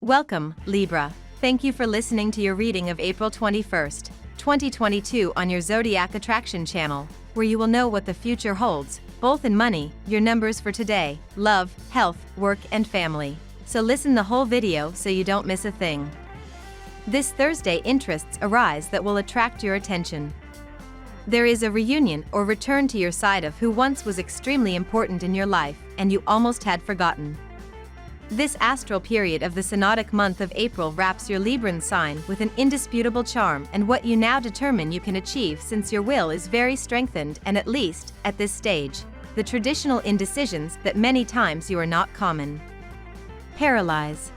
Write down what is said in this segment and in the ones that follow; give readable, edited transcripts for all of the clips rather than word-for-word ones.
Welcome, Libra. Thank you for listening to your reading of April 21st, 2022 on your Zodiac Attraction channel, where you will know what the future holds, both in money, your numbers for today, love, health, work and family. So listen the whole video so you don't miss a thing. This Thursday interests arise that will attract your attention. There is a reunion or return to your side of who once was extremely important in your life and you almost had forgotten. This astral period of the synodic month of April wraps your Libran sign with an indisputable charm and what you now determine you can achieve, since your will is very strengthened and, at least, at this stage, the traditional indecisions that many times you are not common. Paralyze.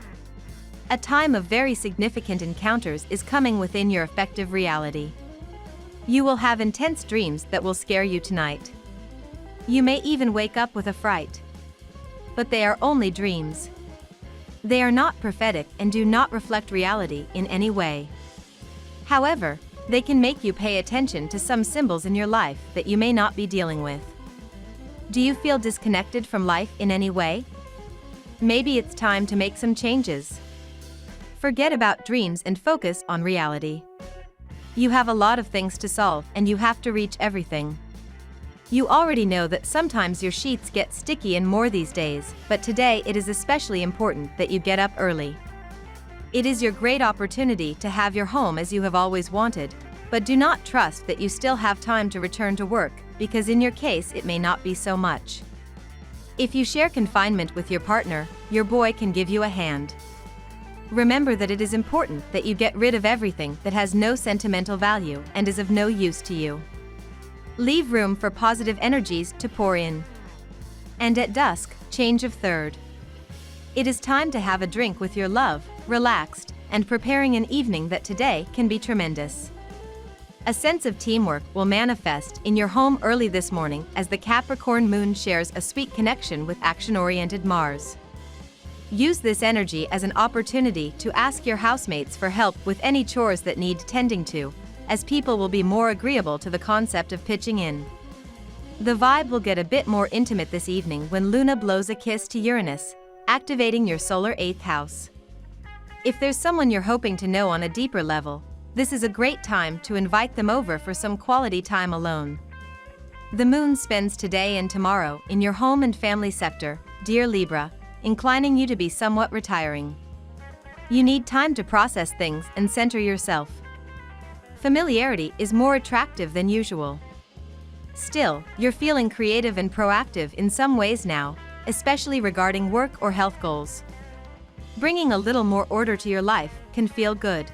A time of very significant encounters is coming within your effective reality. You will have intense dreams that will scare you tonight. You may even wake up with a fright. But they are only dreams. They are not prophetic and do not reflect reality in any way. However, they can make you pay attention to some symbols in your life that you may not be dealing with. Do you feel disconnected from life in any way? Maybe it's time to make some changes. Forget about dreams and focus on reality. You have a lot of things to solve and you have to reach everything. You already know that sometimes your sheets get sticky and more these days, but today it is especially important that you get up early. It is your great opportunity to have your home as you have always wanted, but do not trust that you still have time to return to work, because in your case it may not be so much. If you share confinement with your partner, your boy can give you a hand. Remember that it is important that you get rid of everything that has no sentimental value and is of no use to you. Leave room for positive energies to pour in. And at dusk, change of third. It is time to have a drink with your love, relaxed, and preparing an evening that today can be tremendous. A sense of teamwork will manifest in your home early this morning as the Capricorn moon shares a sweet connection with action-oriented Mars. Use this energy as an opportunity to ask your housemates for help with any chores that need tending to, as people will be more agreeable to the concept of pitching in. The vibe will get a bit more intimate this evening when Luna blows a kiss to Uranus, activating your solar 8th house. If there's someone you're hoping to know on a deeper level, this is a great time to invite them over for some quality time alone. The moon spends today and tomorrow in your home and family sector, dear Libra, inclining you to be somewhat retiring. You need time to process things and center yourself. Familiarity is more attractive than usual. Still, you're feeling creative and proactive in some ways now, especially regarding work or health goals. Bringing a little more order to your life can feel good.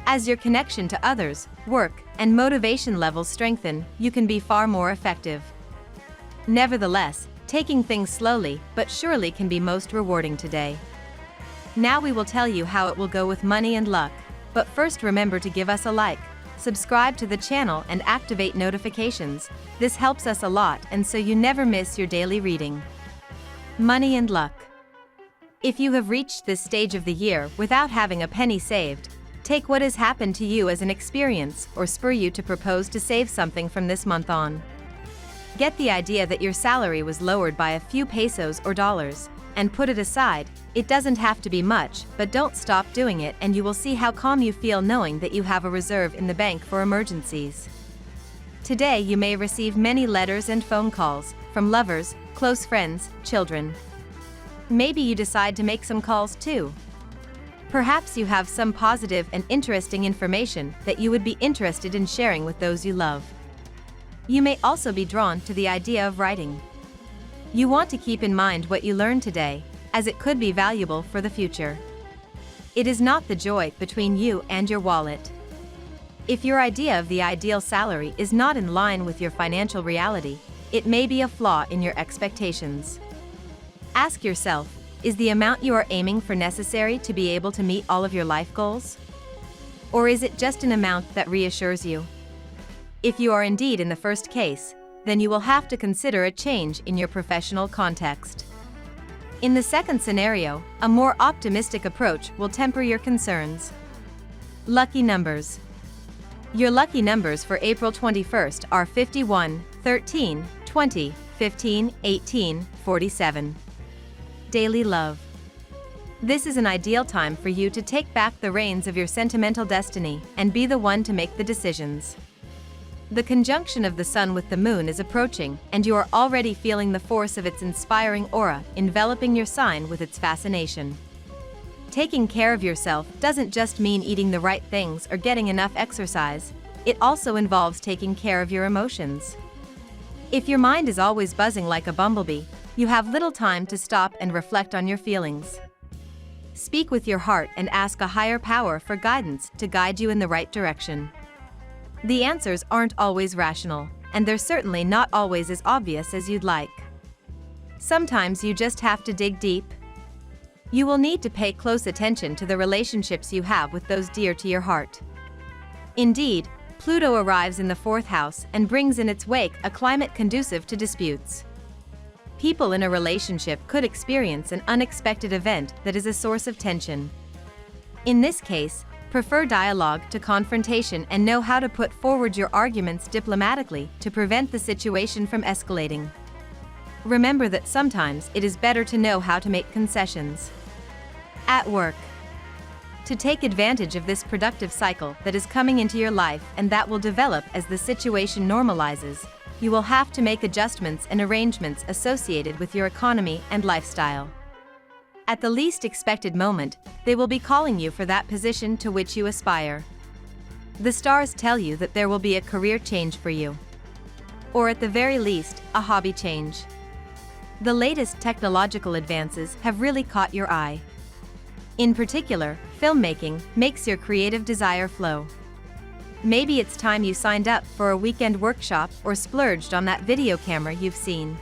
As your connection to others, work, and motivation levels strengthen, you can be far more effective. Nevertheless, taking things slowly but surely can be most rewarding today. Now we will tell you how it will go with money and luck. But first, remember to give us a like, subscribe to the channel and activate notifications. This helps us a lot and so you never miss your daily reading. Money and luck. If you have reached this stage of the year without having a penny saved, take what has happened to you as an experience or spur you to propose to save something from this month on. Get the idea that your salary was lowered by a few pesos or dollars, and put it aside. It doesn't have to be much, but don't stop doing it and you will see how calm you feel knowing that you have a reserve in the bank for emergencies. Today you may receive many letters and phone calls from lovers, close friends, children. Maybe you decide to make some calls too. Perhaps you have some positive and interesting information that you would be interested in sharing with those you love. You may also be drawn to the idea of writing. You want to keep in mind what you learned today, as it could be valuable for the future. It is not the joy between you and your wallet. If your idea of the ideal salary is not in line with your financial reality, it may be a flaw in your expectations. Ask yourself, is the amount you are aiming for necessary to be able to meet all of your life goals? Or is it just an amount that reassures you? If you are indeed in the first case, then you will have to consider a change in your professional context. In the second scenario, a more optimistic approach will temper your concerns. Lucky numbers. Your lucky numbers for April 21st are 51, 13, 20, 15, 18, 47. Daily love. This is an ideal time for you to take back the reins of your sentimental destiny and be the one to make the decisions. The conjunction of the Sun with the Moon is approaching, and you are already feeling the force of its inspiring aura enveloping your sign with its fascination. Taking care of yourself doesn't just mean eating the right things or getting enough exercise, it also involves taking care of your emotions. If your mind is always buzzing like a bumblebee, you have little time to stop and reflect on your feelings. Speak with your heart and ask a higher power for guidance to guide you in the right direction. The answers aren't always rational, and they're certainly not always as obvious as you'd like. Sometimes you just have to dig deep. You will need to pay close attention to the relationships you have with those dear to your heart. Indeed, Pluto arrives in the 4th house and brings in its wake a climate conducive to disputes. People in a relationship could experience an unexpected event that is a source of tension. In this case, prefer dialogue to confrontation and know how to put forward your arguments diplomatically to prevent the situation from escalating. Remember that sometimes it is better to know how to make concessions. At work. To take advantage of this productive cycle that is coming into your life and that will develop as the situation normalizes, you will have to make adjustments and arrangements associated with your economy and lifestyle. At the least expected moment, they will be calling you for that position to which you aspire. The stars tell you that there will be a career change for you. Or at the very least, a hobby change. The latest technological advances have really caught your eye. In particular, filmmaking makes your creative desire flow. Maybe it's time you signed up for a weekend workshop or splurged on that video camera you've seen.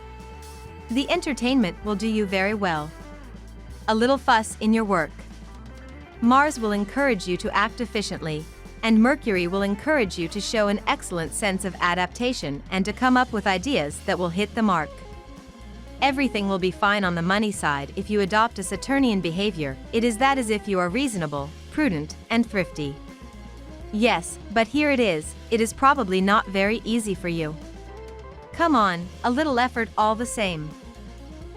The entertainment will do you very well. A little fuss in your work. Mars will encourage you to act efficiently, and Mercury will encourage you to show an excellent sense of adaptation and to come up with ideas that will hit the mark. Everything will be fine on the money side if you adopt a Saturnian behavior. It is that as if you are reasonable, prudent, and thrifty. Yes, but here it is probably not very easy for you. Come on, a little effort all the same.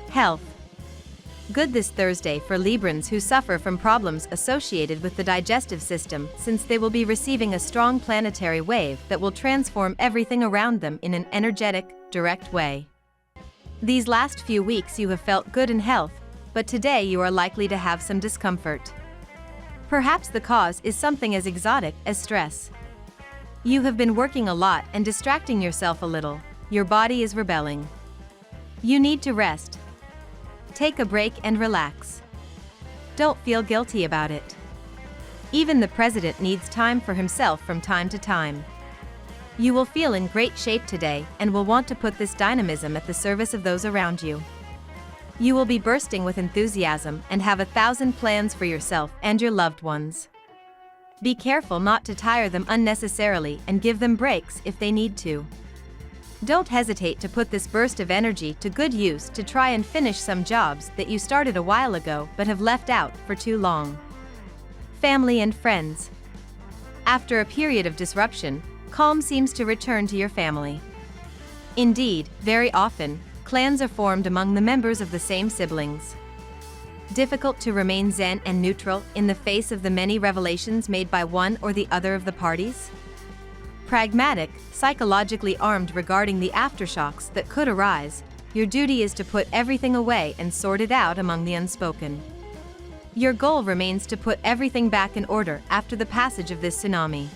Health. Good this Thursday for Librans who suffer from problems associated with the digestive system, since they will be receiving a strong planetary wave that will transform everything around them in an energetic, direct way. These last few weeks you have felt good in health, but today you are likely to have some discomfort. Perhaps the cause is something as exotic as stress. You have been working a lot and distracting yourself a little. Your body is rebelling. You need to rest. Take a break and relax. Don't feel guilty about it. Even the president needs time for himself from time to time. You will feel in great shape today and will want to put this dynamism at the service of those around you. You will be bursting with enthusiasm and have 1,000 plans for yourself and your loved ones. Be careful not to tire them unnecessarily and give them breaks if they need to. Don't hesitate to put this burst of energy to good use to try and finish some jobs that you started a while ago but have left out for too long. Family and friends. After a period of disruption, calm seems to return to your family. Indeed, very often, clans are formed among the members of the same siblings. Difficult to remain zen and neutral in the face of the many revelations made by one or the other of the parties? Pragmatic, psychologically armed regarding the aftershocks that could arise, your duty is to put everything away and sort it out among the unspoken. Your goal remains to put everything back in order after the passage of this tsunami.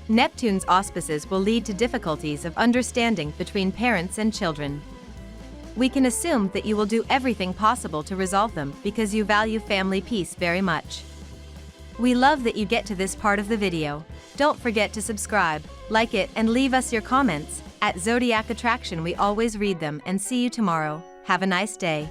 Neptune's auspices will lead to difficulties of understanding between parents and children. We can assume that you will do everything possible to resolve them because you value family peace very much. We love that you get to this part of the video. Don't forget to subscribe, like it, and leave us your comments. At Zodiac Attraction we always read them, and see you tomorrow. Have a nice day.